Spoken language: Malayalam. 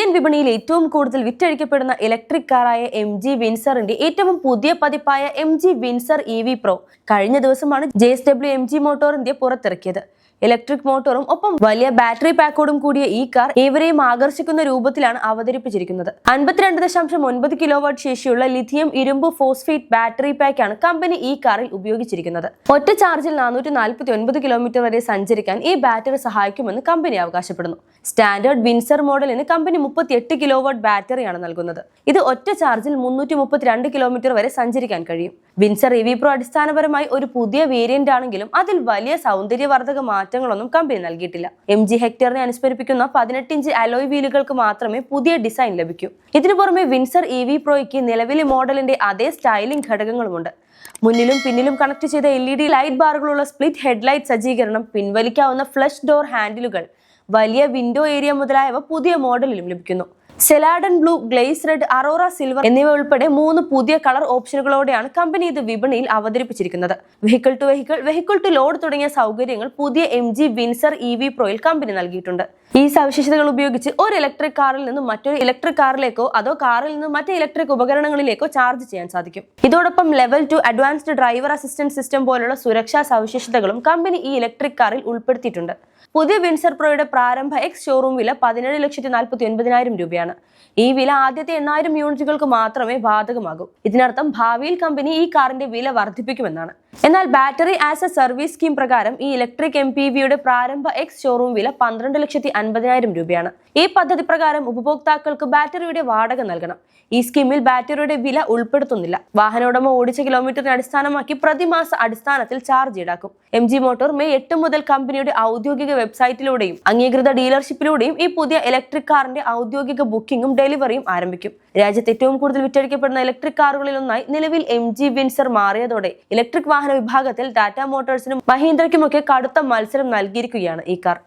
ഇന്ത്യൻ വിപണിയിൽ ഏറ്റവും കൂടുതൽ വിറ്റഴിക്കപ്പെടുന്ന ഇലക്ട്രിക് കാറായ MG വിൻസറിന്റെ ഏറ്റവും പുതിയ പതിപ്പായ MG വിൻസർ EV Pro കഴിഞ്ഞ ദിവസമാണ് JSW MG മോട്ടോർ ഇന്ത്യ പുറത്തിറക്കിയത്. ഇലക്ട്രിക് മോട്ടോറും ഒപ്പം വലിയ ബാറ്ററി പാക്കോടും കൂടിയ ഈ കാർ ഏവരെയും ആകർഷിക്കുന്ന രൂപത്തിലാണ് അവതരിപ്പിച്ചിരിക്കുന്നത്. 52.9 കിലോവാട്ട് ശേഷിയുള്ള ലിഥിയം ഇരുമ്പ് ഫോസ്ഫേറ്റ് ബാറ്ററി പാക്കാണ് കമ്പനി ഈ കാറിൽ ഉപയോഗിച്ചിരിക്കുന്നത്. ഒറ്റ ചാർജിൽ 449 കിലോമീറ്റർ വരെ സഞ്ചരിക്കാൻ ഈ ബാറ്ററി സഹായിക്കുമെന്ന് കമ്പനി അവകാശപ്പെടുന്നു. സ്റ്റാൻഡേർഡ് വിൻസർ മോഡലിന് കമ്പനി 38 കിലോവാട്ട് ബാറ്ററിയാണ് നൽകുന്നത്. ഇത് ഒറ്റ ചാർജിൽ 332 കിലോമീറ്റർ വരെ സഞ്ചരിക്കാൻ കഴിയും. വിൻസർ EV Pro അടിസ്ഥാനപരമായി ഒരു പുതിയ വേരിയന്റ് ആണെങ്കിലും അതിൽ വലിയ സൗന്ദര്യവർദ്ധക മാറ്റങ്ങളൊന്നും കമ്പനി നൽകിയിട്ടില്ല. MG ഹെക്ടറിനെ അനുസ്മരിപ്പിക്കുന്ന 18 ഇഞ്ച് അലോയ് വീലുകൾക്ക് മാത്രമേ പുതിയ ഡിസൈൻ ലഭിക്കൂ. ഇതിനു പുറമെ വിൻസർ EV Proയ്ക്ക് നിലവിലെ മോഡലിന്റെ അതേ സ്റ്റൈലിംഗ് ഘടകങ്ങളുമുണ്ട്. മുന്നിലും പിന്നിലും കണക്ട് ചെയ്ത LED ലൈറ്റ് ബാറുകളുള്ള സ്പ്ലിറ്റ് ഹെഡ്ലൈറ്റ് സജ്ജീകരണം, പിൻവലിക്കാവുന്ന ഫ്ലഷ് ഡോർ ഹാൻഡിലുകൾ, വലിയ വിൻഡോ ഏരിയ മുതലായവ പുതിയ മോഡലിലും ലഭിക്കുന്നു. Celadon blue, glaze red, aurora silver എന്നിവ ഉൾപ്പെടെ 3 പുതിയ കളർ ഓപ്ഷനുകളോടെയാണ് കമ്പനി ഇത് വിപണിയിൽ അവതരിപ്പിച്ചിരിക്കുന്നത്. Vehicle to vehicle, vehicle to load തുടങ്ങിയ സൗകര്യങ്ങൾ പുതിയ MG വിൻസർ EV Proയിൽ കമ്പനി നൽകിയിട്ടുണ്ട്. ഈ സവിശേഷതകൾ ഉപയോഗിച്ച് ഒരു ഇലക്ട്രിക് കാറിൽ നിന്നും മറ്റൊരു ഇലക്ട്രിക് കാറിലേക്കോ അതോ കാറിൽ നിന്നും മറ്റ് ഇലക്ട്രിക് ഉപകരണങ്ങളിലേക്കോ ചാർജ് ചെയ്യാൻ സാധിക്കും. ഇതോടൊപ്പം level 2 advanced driver assistant system പോലുള്ള സുരക്ഷാ സവിശേഷതകളും കമ്പനി ഈ ഇലക്ട്രിക് കാറിൽ ഉൾപ്പെടുത്തിയിട്ടുണ്ട്. പുതിയ വിൻസർ പ്രോയുടെ പ്രാരംഭ എക്സ് ഷോറൂം വില 17,49,000 രൂപയാണ്. ഈ വില ആദ്യത്തെ 8,000 യൂണിറ്റുകൾക്ക് മാത്രമേ ബാധകമാകൂ. ഇതിനർത്ഥം ഭാവിയിൽ കമ്പനി ഈ കാറിന്റെ വില വർദ്ധിപ്പിക്കുമെന്നാണ്. എന്നാൽ battery as A service scheme പ്രകാരം ഈ ഇലക്ട്രിക് MPVയുടെ പ്രാരംഭ എക്സ് ഷോറൂം വില 12,50,000 രൂപയാണ്. ഈ പദ്ധതി പ്രകാരം ഉപഭോക്താക്കൾക്ക് ബാറ്ററിയുടെ വാടക നൽകണം. ഈ സ്കീമിൽ ബാറ്ററിയുടെ വില ഉൾപ്പെടുത്തുന്നില്ല. വാഹനോടമ ഓടിച്ച കിലോമീറ്ററിനെ അടിസ്ഥാനമാക്കി പ്രതിമാസ അടിസ്ഥാനത്തിൽ ചാർജ് ഈടാക്കും. MG മോട്ടോർ മെയ് 8 മുതൽ കമ്പനിയുടെ ഔദ്യോഗിക വെബ്സൈറ്റിലൂടെയും അംഗീകൃത ഡീലർഷിപ്പിലൂടെയും ഈ പുതിയ ഇലക്ട്രിക് കാറിന്റെ ഔദ്യോഗിക ബുക്കിംഗും ഡെലിവറിയും ആരംഭിക്കും. രാജ്യത്ത് ഏറ്റവും കൂടുതൽ വിറ്റഴിക്കപ്പെടുന്ന ഇലക്ട്രിക് കാറുകളിൽ ഒന്നായി നിലവിൽ MG വിൻസർ മാറിയതോടെ ഇലക്ട്രിക് വാഹന വിഭാഗത്തിൽ ടാറ്റ മോട്ടോഴ്സിനും മഹീന്ദ്രയ്ക്കുമൊക്കെ കടുത്ത മത്സരം നൽകിയിരിക്കുകയാണ് ഈ കാർ.